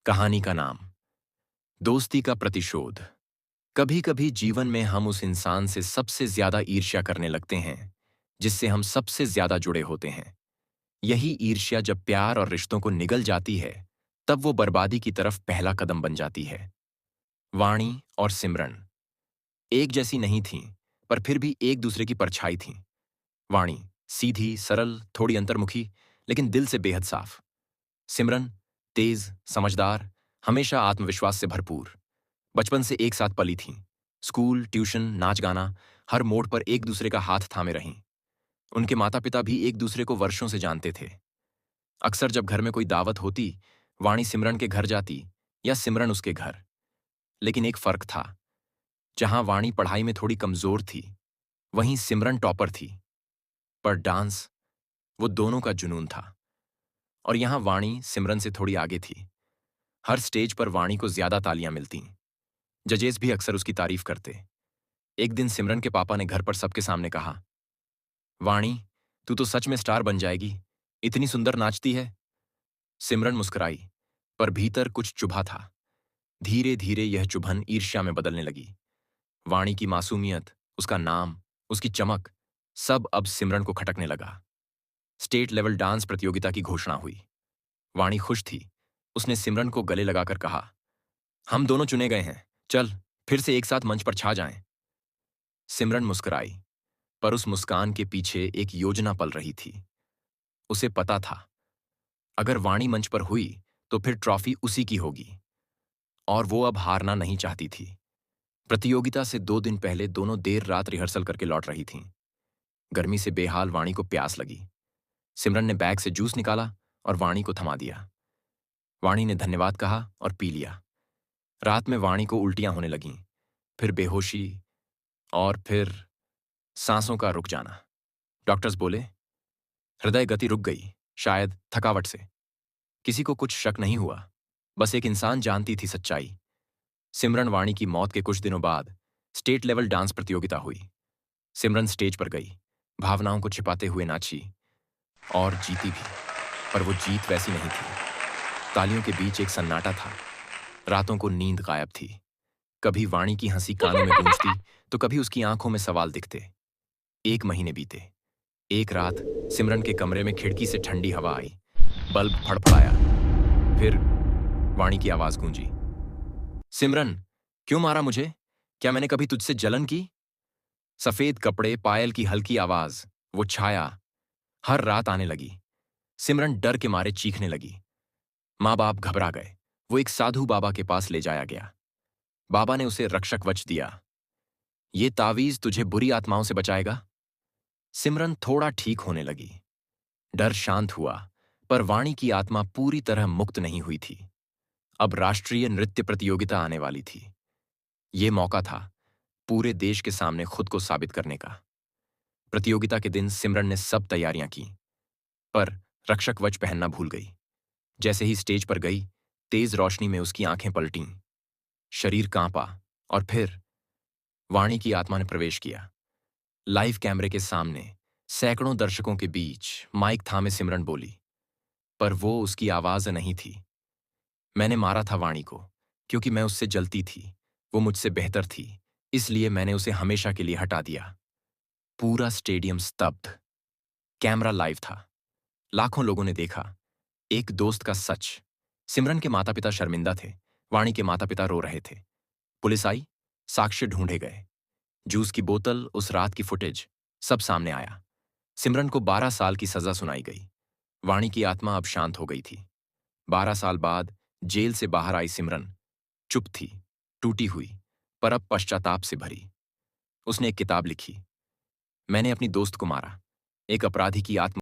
कहानी का नाम दोस्ती का प्रतिशोध। कभी कभी जीवन में हम उस इंसान से सबसे ज्यादा ईर्ष्या करने लगते हैं जिससे हम सबसे ज्यादा जुड़े होते हैं। यही ईर्ष्या जब प्यार और रिश्तों को निगल जाती है तब वो बर्बादी की तरफ पहला कदम बन जाती है। वाणी और सिमरन एक जैसी नहीं थीं, पर फिर भी एक दूसरे की परछाई थीं। वाणी सीधी, सरल, थोड़ी अंतर्मुखी, लेकिन दिल से बेहद साफ। सिमरन तेज, समझदार, हमेशा आत्मविश्वास से भरपूर। बचपन से एक साथ पली थीं। स्कूल, ट्यूशन, नाच गाना, हर मोड़ पर एक दूसरे का हाथ थामे रहीं। उनके माता पिता भी एक दूसरे को वर्षों से जानते थे। अक्सर जब घर में कोई दावत होती, वाणी सिमरन के घर जाती या सिमरन उसके घर। लेकिन एक फर्क था। जहां वाणी पढ़ाई में थोड़ी कमजोर थी, वहीं सिमरन टॉपर थी। पर डांस, वो दोनों का जुनून था। और यहां वाणी सिमरन से थोड़ी आगे थी। हर स्टेज पर वाणी को ज्यादा तालियां मिलती। जजेस भी अक्सर उसकी तारीफ करते। एक दिन सिमरन के पापा ने घर पर सबके सामने कहा, वाणी, तू तो सच में स्टार बन जाएगी, इतनी सुंदर नाचती है। सिमरन मुस्कुराई, पर भीतर कुछ चुभा था। धीरे धीरे यह चुभन ईर्ष्या में बदलने लगी। वाणी की मासूमियत, उसका नाम, उसकी चमक, सब अब सिमरन को खटकने लगा। स्टेट लेवल डांस प्रतियोगिता की घोषणा हुई। वाणी खुश थी। उसने सिमरन को गले लगाकर कहा, हम दोनों चुने गए हैं, चल फिर से एक साथ मंच पर छा जाएं। सिमरन मुस्कुराई, पर उस मुस्कान के पीछे एक योजना पल रही थी। उसे पता था, अगर वाणी मंच पर हुई तो फिर ट्रॉफी उसी की होगी। और वो अब हारना नहीं चाहती थी। प्रतियोगिता से 2 दिन पहले दोनों देर रात रिहर्सल करके लौट रही थीं। गर्मी से बेहाल वाणी को प्यास लगी। सिमरन ने बैग से जूस निकाला और वाणी को थमा दिया। वाणी ने धन्यवाद कहा और पी लिया। रात में वाणी को उल्टियां होने लगीं, फिर बेहोशी, और फिर सांसों का रुक जाना। डॉक्टर्स बोले, हृदय गति रुक गई, शायद थकावट से। किसी को कुछ शक नहीं हुआ, बस एक इंसान जानती थी सच्चाई। सिमरन वाणी की मौत के कुछ दिनों बाद स्टेट लेवल डांस प्रतियोगिता हुई। सिमरन स्टेज पर गई, भावनाओं को छिपाते हुए नाची और जीती भी। पर वो जीत वैसी नहीं थी। तालियों के बीच एक सन्नाटा था। रातों को नींद गायब थी। कभी वाणी की हंसी कानों में गूंजती तो कभी उसकी आंखों में सवाल दिखते। 1 महीने बीते। एक रात सिमरन के कमरे में खिड़की से ठंडी हवा आई। बल्ब फड़फड़ाया। फिर वाणी की आवाज गूंजी, सिमरन, क्यों मारा मुझे? क्या मैंने कभी तुझसे जलन की? सफेद कपड़े, पायल की हल्की आवाज, वो छाया हर रात आने लगी। सिमरन डर के मारे चीखने लगी। माँ बाप घबरा गए। वो एक साधु बाबा के पास ले जाया गया। बाबा ने उसे रक्षक वच दिया। ये तावीज तुझे बुरी आत्माओं से बचाएगा। सिमरन थोड़ा ठीक होने लगी। डर शांत हुआ, पर वाणी की आत्मा पूरी तरह मुक्त नहीं हुई थी। अब राष्ट्रीय नृत्य प्रतियोगिता आने वाली थी। ये मौका था पूरे देश के सामने खुद को साबित करने का। प्रतियोगिता के दिन सिमरन ने सब तैयारियां की, पर रक्षक वच पहनना भूल गई। जैसे ही स्टेज पर गई, तेज रोशनी में उसकी आंखें पलटीं, शरीर कांपा, और फिर वाणी की आत्मा ने प्रवेश किया। लाइव कैमरे के सामने सैकड़ों दर्शकों के बीच माइक थामे सिमरन बोली, पर वो उसकी आवाज नहीं थी। मैंने मारा था वाणी को क्योंकि मैं उससे जलती थी। वो मुझसे बेहतर थी, इसलिए मैंने उसे हमेशा के लिए हटा दिया। पूरा स्टेडियम स्तब्ध। कैमरा लाइव था। लाखों लोगों ने देखा एक दोस्त का सच। सिमरन के माता पिता शर्मिंदा थे। वाणी के माता पिता रो रहे थे। पुलिस आई, साक्ष्य ढूंढे गए। जूस की बोतल, उस रात की फुटेज, सब सामने आया। सिमरन को 12 साल की सजा सुनाई गई। वाणी की आत्मा अब शांत हो गई थी। 12 साल बाद जेल से बाहर आई सिमरन चुप थी, टूटी हुई, पर अब पश्चाताप से भरी। उसने एक किताब लिखी, मैंने अपनी दोस्त को मारा, एक अपराधी की आत्मा।